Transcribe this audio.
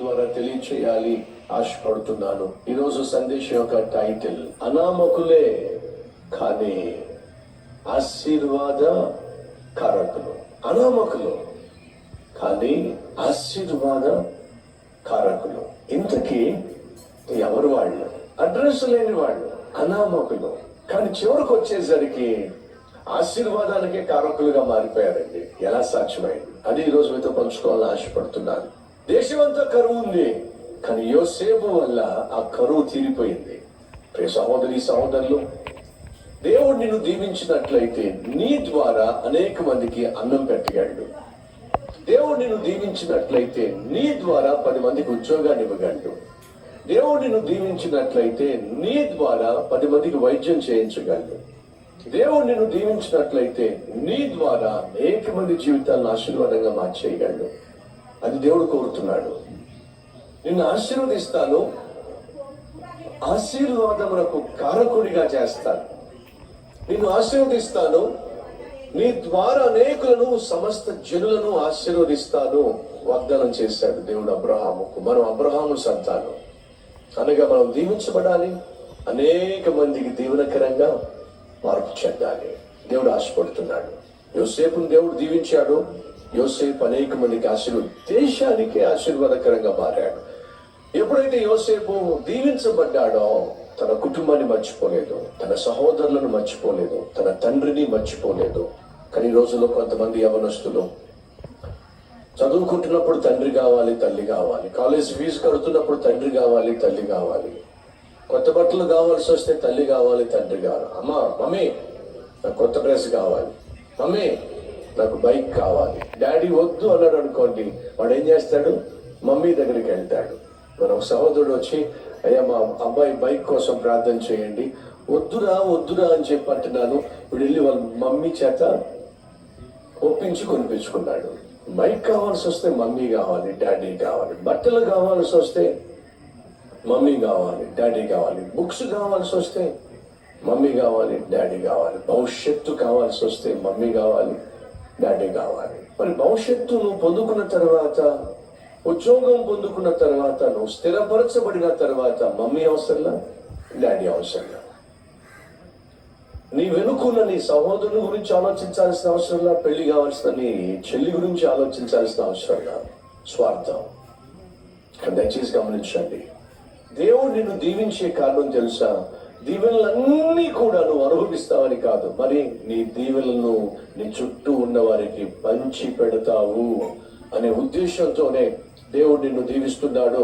ద్వారా తెలియచేయాలి ఆశపడుతున్నాను. ఈరోజు సందేశం యొక్క టైటిల్ అనామకులే కానీ ఆశీర్వాద కారకులు. అనామకులు కానీ ఆశీర్వాద కారకులు. ఇంతకీ ఎవరు వాళ్ళు? అడ్రస్ లేని వాళ్ళు, అనామకులు. కానీ చివరికి వచ్చేసరికి ఆశీర్వాదానికే కారకులుగా మారిపోయారండి. ఎలా సాధ్యమైంది? అది ఈరోజు మీతో పంచుకోవాలని ఆశపడుతున్నాను. దేశమంతా కరువు ఉంది, కానీ యోసేపు వల్ల ఆ కరువు తీరిపోయింది. ప్రియ సహోదరి సహోదరులు, దేవుడు నిన్ను దీవించినట్లయితే నీ ద్వారా అనేక మందికి అన్నం పెట్టగలడు. దేవుడు నిన్ను దీవించినట్లయితే నీ ద్వారా 10 మందికి ఉద్యోగాన్ని ఇవ్వగలడు. దేవుడు నిన్ను దీవించినట్లయితే నీ ద్వారా 10 మందికి వైద్యం చేయించగలడు. దేవుడు నిన్ను దీవించినట్లయితే నీ ద్వారా అనేక మంది జీవితాలను ఆశీర్వాదంగా మార్చేయగలడు. అది దేవుడు కోరుతున్నాడు. నిన్ను ఆశీర్వదిస్తాను, ఆశీర్వాదములకు కారకుడిగా చేస్తాను. నిన్ను ఆశీర్వదిస్తాను, నీ ద్వారా అనేకులను, సమస్త జనులను ఆశీర్వదిస్తాను వాగ్దానం చేశాడు దేవుడు అబ్రహాముకు. మనం అబ్రహాము సంతానం అనగా మనం దీవించబడాలి, అనేక మందికి దీవెనకరంగా మార్పు చెందాలి. దేవుడు ఆశపడుతున్నాడు. యోసేపును దేవుడు దీవించాడు. యోసేపు అనేక మందికి దేశానికి ఆశీర్వాదకరంగా మారాడు. ఎప్పుడైతే యోసేపు దీవించబడ్డాడో తన కుటుంబాన్ని మర్చిపోలేదు, తన సహోదరులను మర్చిపోలేదు, తన తండ్రిని మర్చిపోలేదు. కానీ ఈ రోజుల్లో కొంతమంది యవనస్తులు చదువుకుంటున్నప్పుడు తండ్రి కావాలి, తల్లి కావాలి, కాలేజ్ ఫీజు కడుతున్నప్పుడు తండ్రి కావాలి, తల్లి కావాలి, కొత్త బట్టలు కావాల్సి వస్తే తల్లి కావాలి, తండ్రి కావాలి. అమ్మా, మమ్మీ నాకు కొత్త డ్రెస్ కావాలి, మమ్మీ నాకు బైక్ కావాలి. డాడీ వద్దు అన్నాడు అనుకోండి, వాడు ఏం చేస్తాడు? మమ్మీ దగ్గరికి వెళ్తాడు. మన సహోదరుడు వచ్చి, అయ్యా మా అబ్బాయి బైక్ కోసం ప్రార్థన చేయండి. వద్దురా వద్దురా అని చెప్పి అంటున్నాను. వీడు వెళ్ళి వాళ్ళ మమ్మీ చేత ఒప్పించి కొనిపించుకున్నాడు. బైక్ కావాల్సి వస్తే మమ్మీ కావాలి, డాడీ కావాలి. బట్టలు కావాల్సి వస్తే మమ్మీ కావాలి, డాడీ కావాలి. బుక్స్ కావాల్సి వస్తే మమ్మీ కావాలి, డాడీ కావాలి. భవిష్యత్తు కావాల్సి వస్తే మమ్మీ కావాలి, డాడీ కావాలి. మరి భవిష్యత్తు నువ్వు పొందుకున్న తర్వాత, ఉద్యోగం పొందుకున్న తర్వాత, నువ్వు స్థిరపరచబడిన తర్వాత మమ్మీ అవసరంలా, డాడీ అవసరంలా. నీ వెనుకున్న నీ సహోదరుని గురించి ఆలోచించాల్సిన అవసరంలా, పెళ్లి కావాల్సిన నీ చెల్లి గురించి ఆలోచించాల్సిన అవసరంలా. స్వార్థం. దయచేసి గమనించండి, దేవుడు నిన్ను దీవించే కారణం తెలుసా? దీవెనలన్నీ కూడా నువ్వు అనుభవిస్తావని కాదు, మరి నీ దీవెనలను నీ చుట్టూ ఉన్న వారికి పంచి పెడతావు అనే ఉద్దేశంతోనే దేవుడు నిన్ను దీవిస్తున్నాడు.